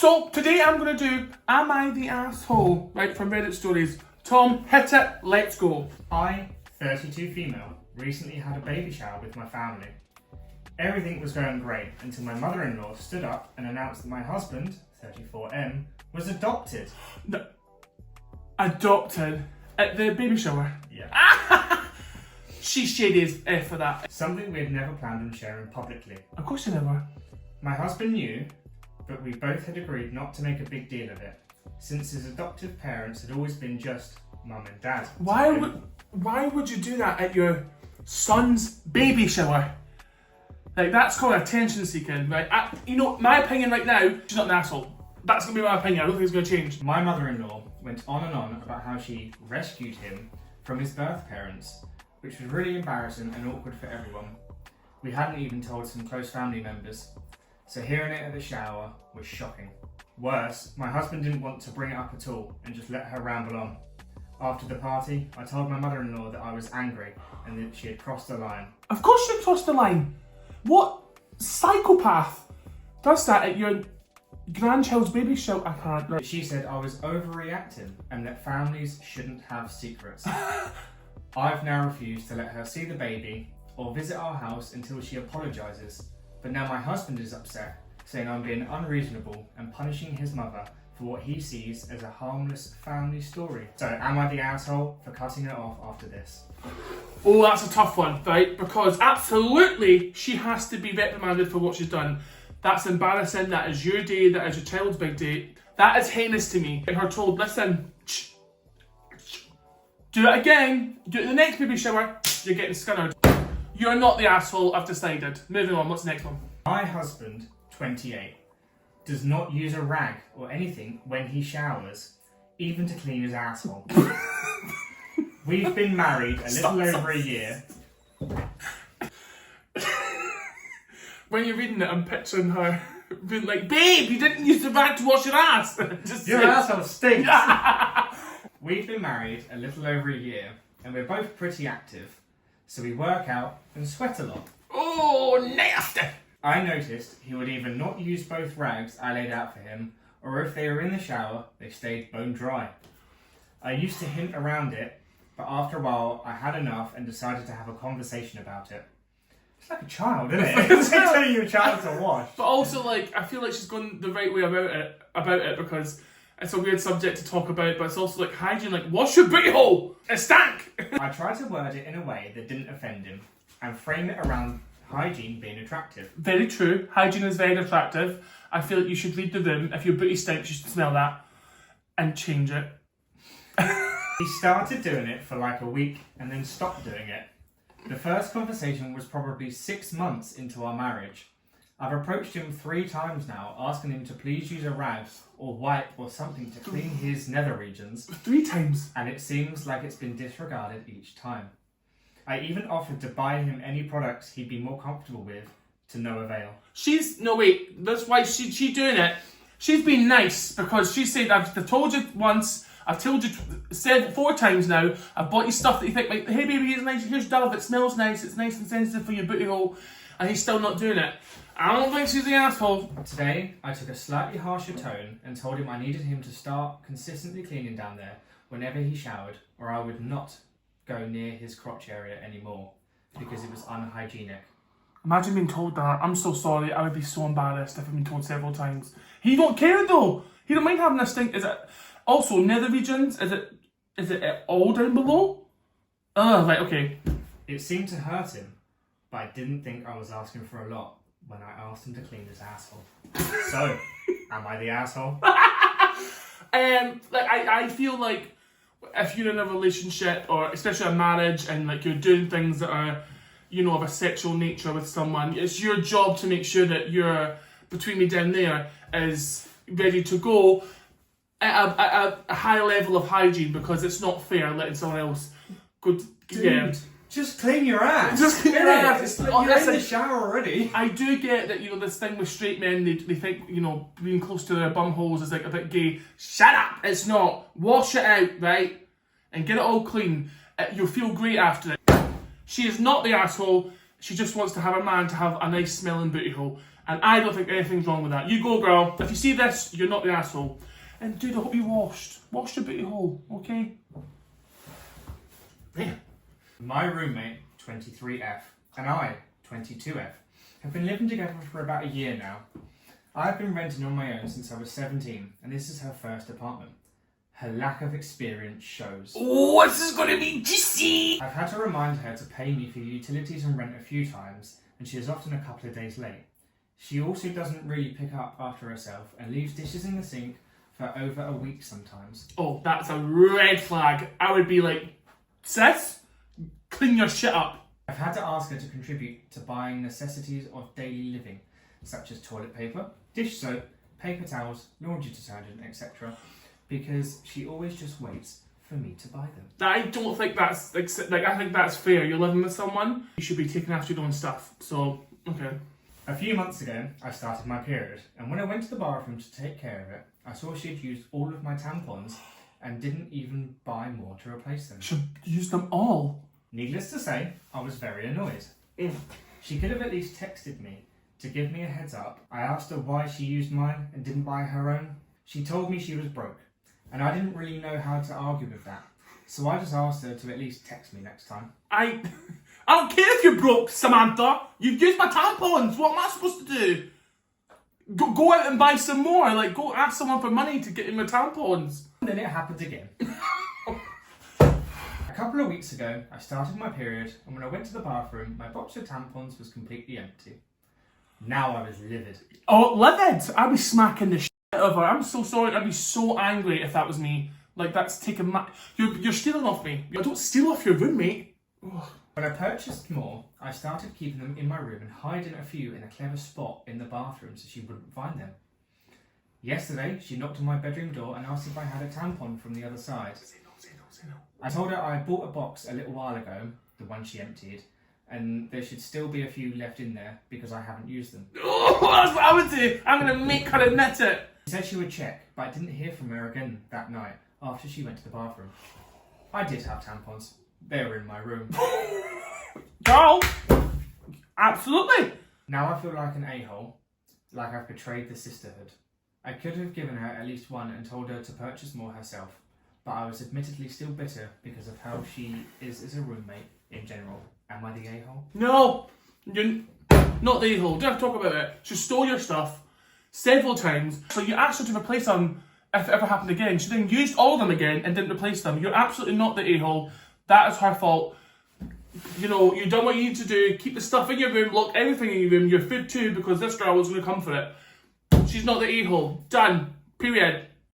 So today I'm going to do Am I the Asshole? Right, from Reddit stories. Tom, hit it, let's go. I, 32 female, recently had a baby shower with my family. Everything was going great until my mother-in-law stood up and announced that my husband, 34M, was adopted. No, adopted? At the baby shower? Yeah. She's shady as F for that. Something we had never planned on sharing publicly. Of course you never. My husband knew, but we both had agreed not to make a big deal of it, since his adoptive parents had always been just mum and dad. Why would you do that at your son's baby shower? Like, that's called attention seeking, right? My opinion right now, she's not an asshole. That's going to be my opinion. I don't think it's going to change. My mother-in-law went on and on about how she rescued him from his birth parents, which was really embarrassing and awkward for everyone. We hadn't even told some close family members, so hearing it at the shower was shocking. Worse, my husband didn't want to bring it up at all and just let her ramble on. After the party, I told my mother-in-law that I was angry and that she had crossed the line. Of course you crossed the line. What psychopath does that at your grandchild's baby shower? I can't. Right. She said I was overreacting and that families shouldn't have secrets. I've now refused to let her see the baby or visit our house until she apologises. But now my husband is upset, saying I'm being unreasonable and punishing his mother for what he sees as a harmless family story. So am I the asshole for cutting it off after this? Oh, that's a tough one, right? Because absolutely she has to be reprimanded for what she's done. That's embarrassing. That is your day. That is your child's big day. That is heinous to me. And her told, listen, do it again. Do it the next baby shower. You're getting scunnered. You're not the asshole, I've decided. Moving on, what's the next one? My husband, 28, does not use a rag or anything when he showers, even to clean his asshole. We've been married a little over a year. When you're reading it, I'm picturing her being like, babe, you didn't use the rag to wash your ass. Your asshole stinks. We've been married a little over a year, and we're both pretty active, so we work out and sweat a lot. Oh, nasty. I noticed he would either not use both rags I laid out for him, or if they were in the shower, they stayed bone dry. I used to hint around it, but after a while I had enough and decided to have a conversation about it. It's like a child, isn't it? It's like telling your child to wash. But also, like, I feel like she's going the right way about it because it's a weird subject to talk about, but it's also like hygiene, like, wash your booty hole! It stank! I tried to word it in a way that didn't offend him, and frame it around hygiene being attractive. Very true. Hygiene is very attractive. I feel like you should read the room. If your booty stinks, you should smell that and change it. He started doing it for like a week and then stopped doing it. The first conversation was probably 6 months into our marriage. I've approached him 3 times now, asking him to please use a rag or wipe or something to clean his nether regions. 3 times? And it seems like it's been disregarded each time. I even offered to buy him any products he'd be more comfortable with, to no avail. That's why she doing it. She's been nice because she said, I've told you once, I've told you 4 times now, I've bought you stuff that you think, like, hey baby, it's nice, here's Dove, it smells nice, it's nice and sensitive for your booty hole, and he's still not doing it. I don't think she's the asshole. Today, I took a slightly harsher tone and told him I needed him to start consistently cleaning down there whenever he showered, or I would not go near his crotch area anymore because it was unhygienic. Imagine being told that. I'm so sorry. I would be so embarrassed if I've been told several times. He don't care though. He don't mind having a stink. Is it also nether regions? Is it all down below? Oh, right, okay. It seemed to hurt him, but I didn't think I was asking for a lot when I asked him to clean his asshole. So, am I the asshole? I feel like if you're in a relationship, or especially a marriage, and like you're doing things that are, of a sexual nature with someone, it's your job to make sure that you're, between me down there, is ready to go at a high level of hygiene, because it's not fair letting someone else go. Dude, just clean your ass. Just clean your ass. You're in the shower already. I do get that, this thing with straight men, they think, being close to their bum holes is like a bit gay. Shut up! It's not. Wash it out, right? And get it all clean. You'll feel great after it. She is not the asshole. She just wants to have a man to have a nice smelling booty hole. And I don't think anything's wrong with that. You go, girl. If you see this, you're not the asshole. And dude, I hope you washed. Wash your booty hole, okay? Yeah. My roommate, 23F, and I, 22F, have been living together for about a year now. I've been renting on my own since I was 17, and this is her first apartment. Her lack of experience shows. Oh, this is gonna be juicy! I've had to remind her to pay me for utilities and rent a few times, and she is often a couple of days late. She also doesn't really pick up after herself and leaves dishes in the sink for over a week sometimes. Oh, that's a red flag. I would be like, sis, clean your shit up. I've had to ask her to contribute to buying necessities of daily living, such as toilet paper, dish soap, paper towels, laundry detergent, etc., because she always just waits for me to buy them. I don't think that's, like, I think that's fair. You're living with someone, you should be taking after your own stuff. So, okay. A few months ago, I started my period, and when I went to the bathroom to take care of it, I saw she had used all of my tampons and didn't even buy more to replace them. Should use them all. Needless to say, I was very annoyed. She could have at least texted me to give me a heads up. I asked her why she used mine and didn't buy her own. She told me she was broke, and I didn't really know how to argue with that. So I just asked her to at least text me next time. I don't care if you're broke, Samantha. You've used my tampons. What am I supposed to do? Go out and buy some more. Like, go ask someone for money to get in my tampons. And then it happened again. A couple of weeks ago, I started my period, and when I went to the bathroom, my box of tampons was completely empty. Now I was livid. Oh, livid! I'd be smacking the shit out of her. I'm so sorry. I'd be so angry if that was me. Like, that's taking my... You're stealing off me. I don't steal off your roommate. Ugh. When I purchased more, I started keeping them in my room and hiding a few in a clever spot in the bathroom so she wouldn't find them. Yesterday, she knocked on my bedroom door and asked if I had a tampon from the other side. Say no, say no, say no. I told her I had bought a box a little while ago, the one she emptied, and there should still be a few left in there because I haven't used them. Oh, that's what I would do. I'm going to make her admit it. She said she would check, but I didn't hear from her again that night after she went to the bathroom. I did have tampons. They were in my room. Girl, absolutely. Now I feel like an a-hole, like I've betrayed the sisterhood. I could have given her at least one and told her to purchase more herself, but I was admittedly still bitter because of how she is as a roommate in general. Am I the a-hole? No, you're not the a-hole. Don't have to talk about it. She stole your stuff several times, so you asked her to replace them if it ever happened again. She then used all of them again and didn't replace them. You're absolutely not the a-hole. That is her fault. You know, you've done what you need to do. Keep the stuff in your room, lock everything in your room, your food too, because this girl was going to come for it. She's not the a-hole. Done. Period.